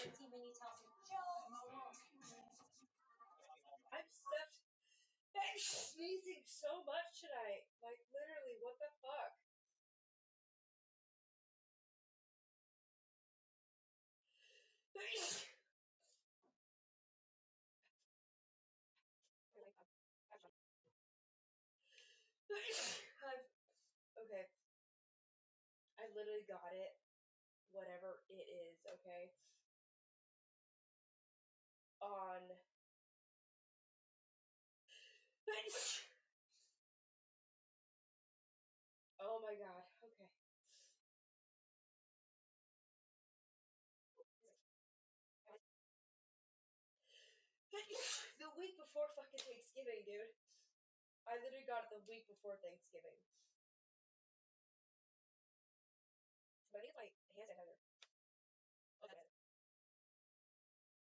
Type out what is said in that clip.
I'm stuffed. I'm sneezing so much tonight. Like, literally, what the fuck? Okay. I literally got it. Whatever it is, okay? On. Oh my god. Okay. The week before fucking Thanksgiving, dude. I literally got it the week before Thanksgiving.